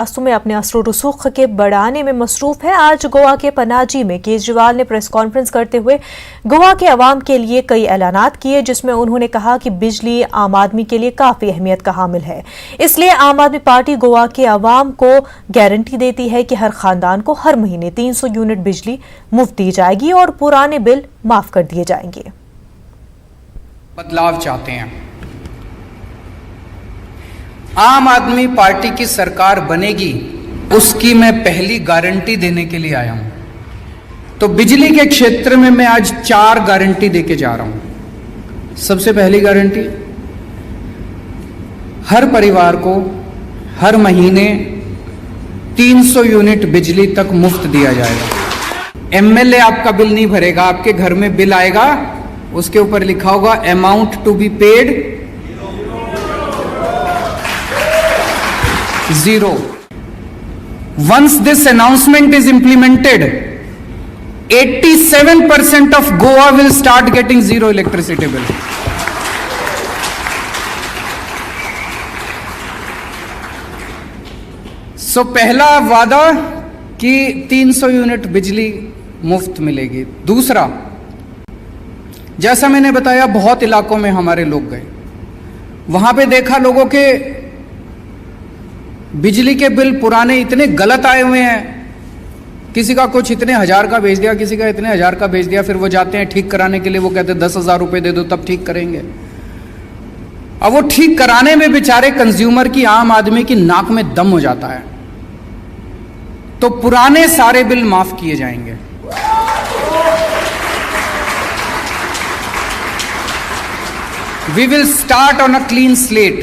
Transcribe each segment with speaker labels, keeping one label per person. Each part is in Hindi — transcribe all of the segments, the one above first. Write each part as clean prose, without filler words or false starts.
Speaker 1: में अपने असर रसूख के बढ़ाने में मसरूफ है। आज गोवा के पनाजी में केजरीवाल ने प्रेस कॉन्फ्रेंस करते हुए गोवा के अवाम के लिए कई ऐलानात किए, जिसमें उन्होंने कहा कि बिजली आम आदमी के लिए काफी अहमियत का हामिल है। इसलिए आम आदमी पार्टी गोवा के अवाम को गारंटी देती है कि हर खानदान को हर महीने 300 यूनिट बिजली मुफ्त दी जाएगी और पुराने बिल माफ कर दिए जाएंगे।
Speaker 2: बदलाव चाहते हैं, आम आदमी पार्टी की सरकार बनेगी, उसकी मैं पहली गारंटी देने के लिए आया हूं। तो बिजली के क्षेत्र में मैं आज 4 गारंटी देके जा रहा हूं। सबसे पहली गारंटी, हर परिवार को हर महीने 300 यूनिट बिजली तक मुफ्त दिया जाएगा। एमएलए आपका बिल नहीं भरेगा, आपके घर में बिल आएगा, उसके ऊपर लिखा होगा amount to be paid 0. Once this announcement is implemented, 87% of Goa will start getting zero electricity bill. So पहला वादा कि 300 यूनिट बिजली मुफ्त मिलेगी। दूसरा, जैसा मैंने बताया, बहुत इलाकों में हमारे लोग गए, वहां पे देखा लोगों के बिजली के बिल पुराने इतने गलत आए हुए हैं। किसी का कुछ इतने हजार का भेज दिया, किसी का इतने हजार का भेज दिया, फिर वो जाते हैं ठीक कराने के लिए, वो कहते हैं 10,000 रुपए दे दो तब ठीक करेंगे। अब वो ठीक कराने में बेचारे कंज्यूमर की, आम आदमी की नाक में दम हो जाता है। तो पुराने सारे बिल माफ किए जाएंगे। We will start on a clean slate.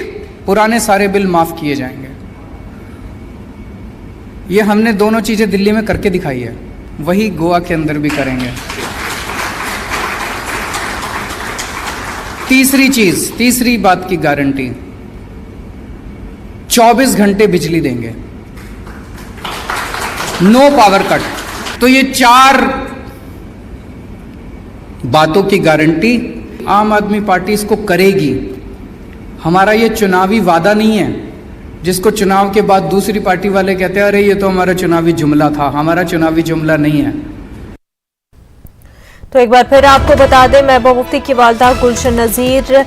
Speaker 2: पुराने सारे बिल माफ किए जाएंगे। ये हमने दोनों चीजें दिल्ली में करके दिखाई है, वही गोवा के अंदर भी करेंगे। तीसरी बात की गारंटी, 24 घंटे बिजली देंगे, नो पावर कट। तो ये 4 बातों की गारंटी आम आदमी पार्टी इसको करेगी। हमारा ये चुनावी वादा नहीं है जिसको चुनाव के बाद दूसरी पार्टी वाले कहते हैं अरे ये तो हमारा चुनावी जुमला था। हमारा चुनावी जुमला नहीं है।
Speaker 1: तो एक बार फिर आपको बता दें, महबूबा मुफ्ती की वालिदा गुलशन नजीर